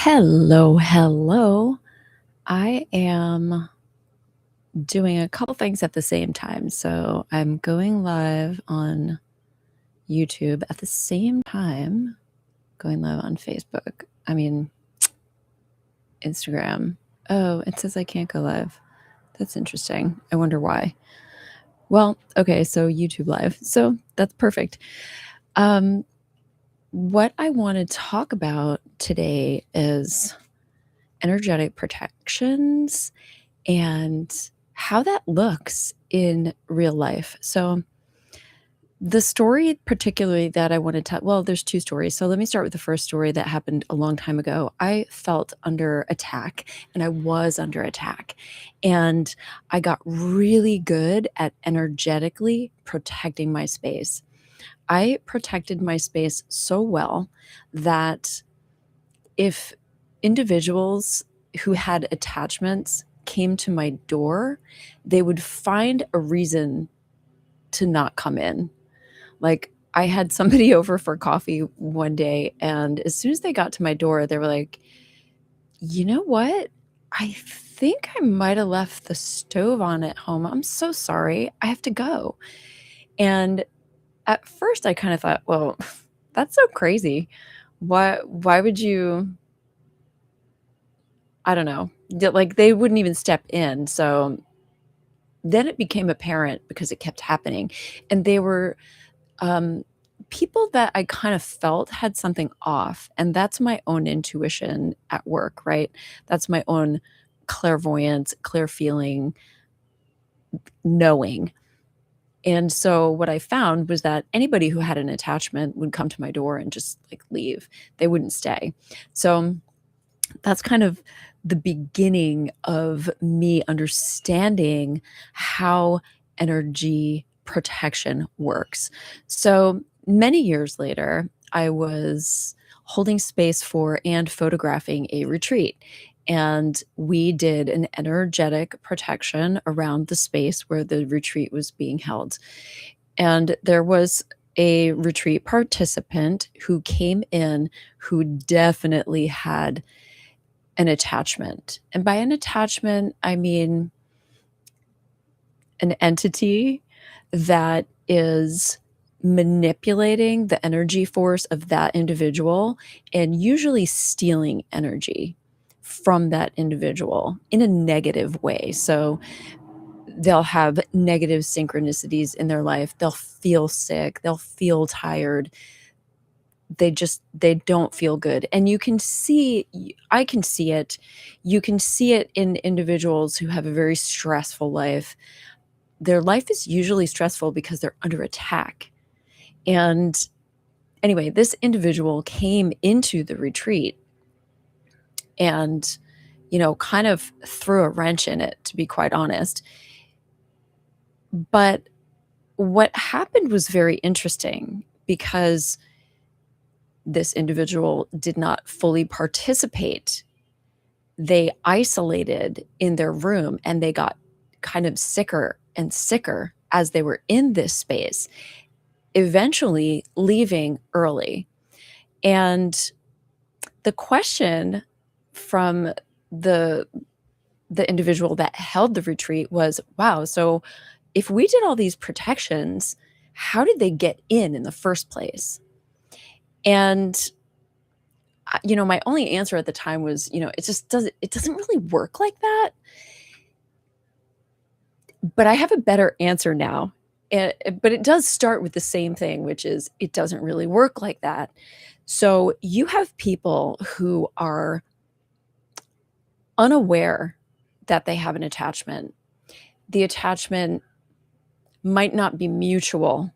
Hello, hello. I am doing a couple things at the same time. So I'm going live on YouTube at the same time, going live on Facebook. I mean, Instagram. Oh, it says I can't go live. That's interesting. I wonder why. Well, okay, so YouTube live. So that's perfect. What I want to talk about today is energetic protections and how that looks in real life. So the story particularly that I want to tell, well, there's two stories. So let me start with the first story that happened a long time ago. I felt under attack and I was under attack. And I got really good at energetically protecting my space. I protected my space so well that if individuals who had attachments came to my door, they would find a reason to not come in. Like, I had somebody over for coffee one day, and as soon as they got to my door, they were like, "You know what? I think I might have left the stove on at home. I'm so sorry. I have to go." And at first I kind of thought, "Well, that's so crazy. Why would you?" I don't know. Like, they wouldn't even step in. So then it became apparent because it kept happening. And they were um, people that I kind of felt had something off. And that's my own intuition at work, right? That's my own clairvoyance, clear feeling, knowing. And so what I found was that anybody who had an attachment would come to my door and just like leave. They wouldn't stay. So that's kind of the beginning of me understanding how energy protection works. So many years later, I was holding space for and photographing a retreat. And we did an energetic protection around the space where the retreat was being held. And there was a retreat participant who came in who definitely had an attachment. And by an attachment, I mean an entity that is manipulating the energy force of that individual and usually stealing energy from that individual in a negative way. So they'll have negative synchronicities in their life. They'll feel sick. They'll feel tired. They don't feel good. And you can see, I can see it. You can see it in individuals who have a very stressful life. Their life is usually stressful because they're under attack. And anyway, this individual came into the retreat and, kind of threw a wrench in it, to be quite honest. But what happened was very interesting because this individual did not fully participate. They isolated in their room and they got kind of sicker and sicker as they were in this space, eventually leaving early. And the question from the individual that held the retreat was, wow, so if we did all these protections, how did they get in the first place? And my only answer at the time was, it doesn't really work like that. But I have a better answer now. But it does start with the same thing, which is it doesn't really work like that. So you have people who are unaware that they have an attachment. The attachment might not be mutual.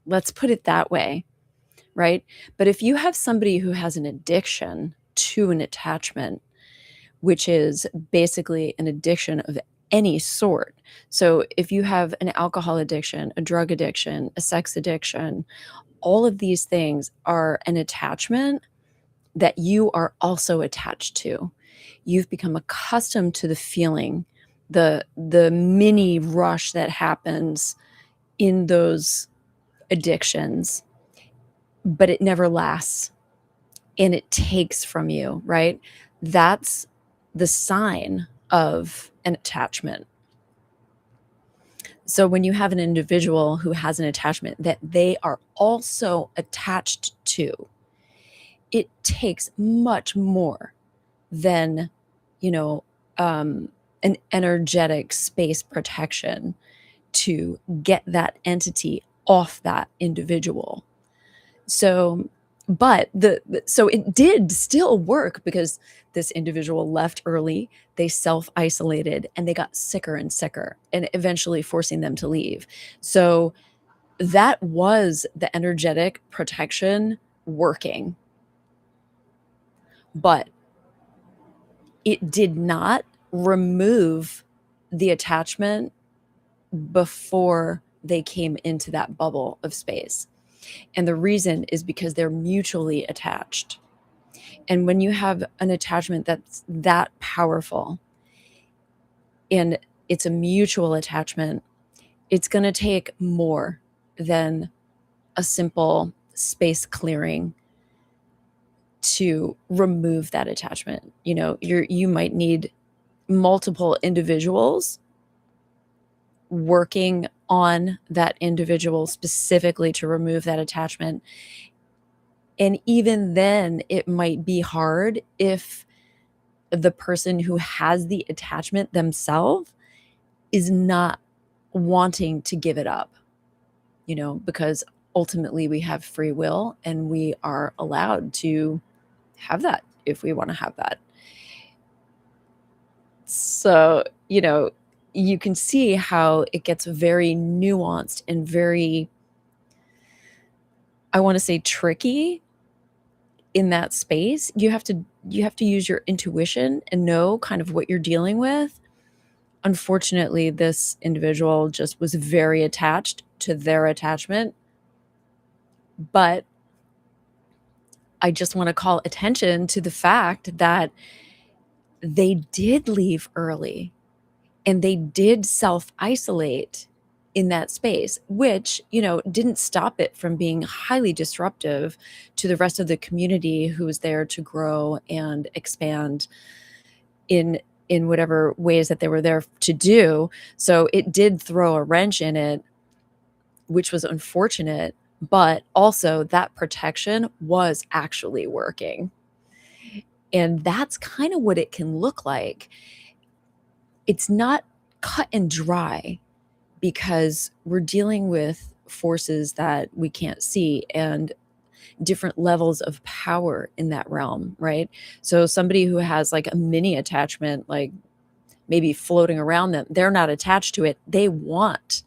Let's put it that way, right? But if you have somebody who has an addiction to an attachment, which is basically an addiction of any sort. So if you have an alcohol addiction, a drug addiction, a sex addiction, all of these things are an attachment that you are also attached to. You've become accustomed to the feeling, the mini rush that happens in those addictions, but it never lasts. and it takes from you, right? That's the sign of an attachment. So when you have an individual who has an attachment that they are also attached to, it takes much more than, you know, an energetic space protection to get that entity off that individual. So, but so it did still work because this individual left early, they self-isolated, and they got sicker and sicker, and eventually forcing them to leave. So that was the energetic protection working, but it did not remove the attachment before they came into that bubble of space. And the reason is because they're mutually attached. And when you have an attachment that's that powerful and it's a mutual attachment, it's going to take more than a simple space clearing to remove that attachment. You know, you might need multiple individuals working on that individual specifically to remove that attachment. And even then, it might be hard if the person who has the attachment themselves is not wanting to give it up, you know, because ultimately we have free will and we are allowed to have that if we want to have that. So, you know, you can see how it gets very nuanced and very, I want to say, tricky in that space. You have to use your intuition and know kind of what you're dealing with. Unfortunately, this individual just was very attached to their attachment, but I just want to call attention to the fact that they did leave early and they did self-isolate in that space, which, you know, didn't stop it from being highly disruptive to the rest of the community who was there to grow and expand in whatever ways that they were there to do. So it did throw a wrench in it, which was unfortunate, but also that protection was actually working. And that's kind of what it can look like. It's not cut and dry because we're dealing with forces that we can't see and different levels of power in that realm, right? So somebody who has like a mini attachment, like maybe floating around them, they're not attached to it. They want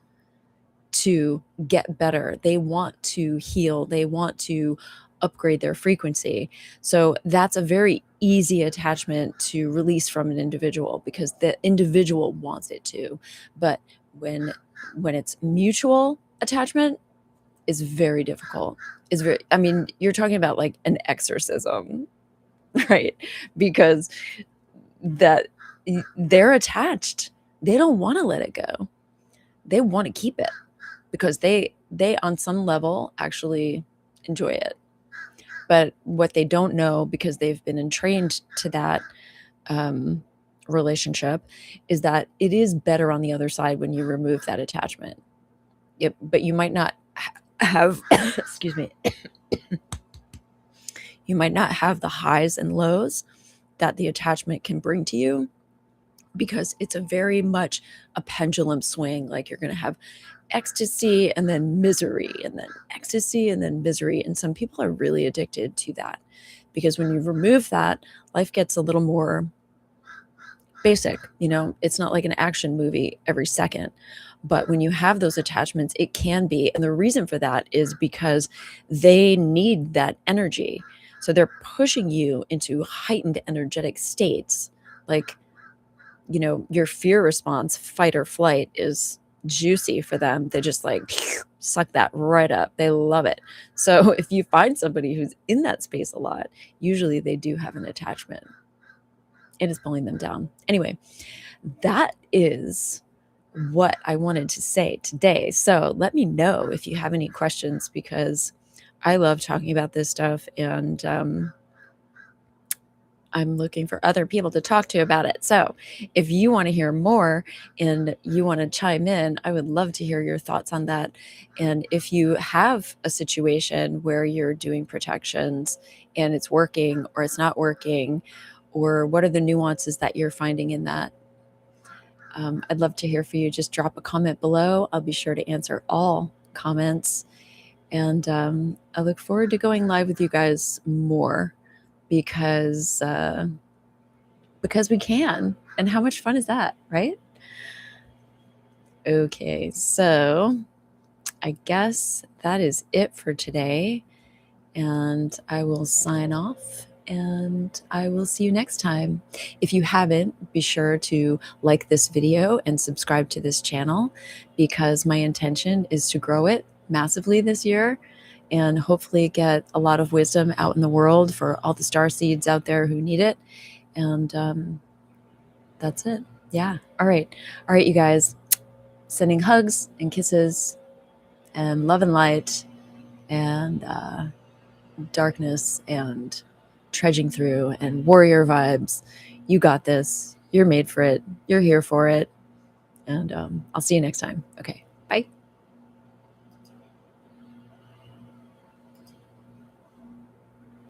to get better. They want to heal. They want to upgrade their frequency. So that's a very easy attachment to release from an individual because the individual wants it to. But when it's mutual attachment, is very difficult. Is very, I mean, you're talking about like an exorcism, right? Because that they're attached. They don't want to let it go. They want to keep it because they on some level actually enjoy it. But what they don't know, because they've been entrained to that relationship, is that it is better on the other side when you remove that attachment. But you might not have, excuse me, you might not have the highs and lows that the attachment can bring to you because it's a very much a pendulum swing. Like you're going to have ecstasy and then misery and then ecstasy and then misery. And some people are really addicted to that because when you remove that, life gets a little more basic. You know, it's not like an action movie every second. But when you have those attachments, it can be. And the reason for that is because they need that energy. So they're pushing you into heightened energetic states. Like, you know, your fear response, fight or flight, is juicy for them. They just like suck that right up. They love it. So if you find somebody who's in that space a lot, usually they do have an attachment. It is pulling them down. Anyway, that is what I wanted to say today. So let me know if you have any questions because I love talking about this stuff. And I'm looking for other people to talk to about it. So if you want to hear more and you want to chime in, I would love to hear your thoughts on that. And if you have a situation where you're doing protections and it's working or it's not working, or what are the nuances that you're finding in that? I'd love to hear from you. Just drop a comment below. I'll be sure to answer all comments. And I look forward to going live with you guys more because we can. And how much fun is that, right? Okay, so I guess that is it for today. And I will sign off and I will see you next time. If you haven't, be sure to like this video and subscribe to this channel because my intention is to grow it massively this year and hopefully get a lot of wisdom out in the world for all the star seeds out there who need it. And that's it. Yeah. All right. All right, you guys. Sending hugs and kisses and love and light and darkness and trudging through and warrior vibes. You got this. You're made for it. You're here for it. And I'll see you next time. Okay. Bye.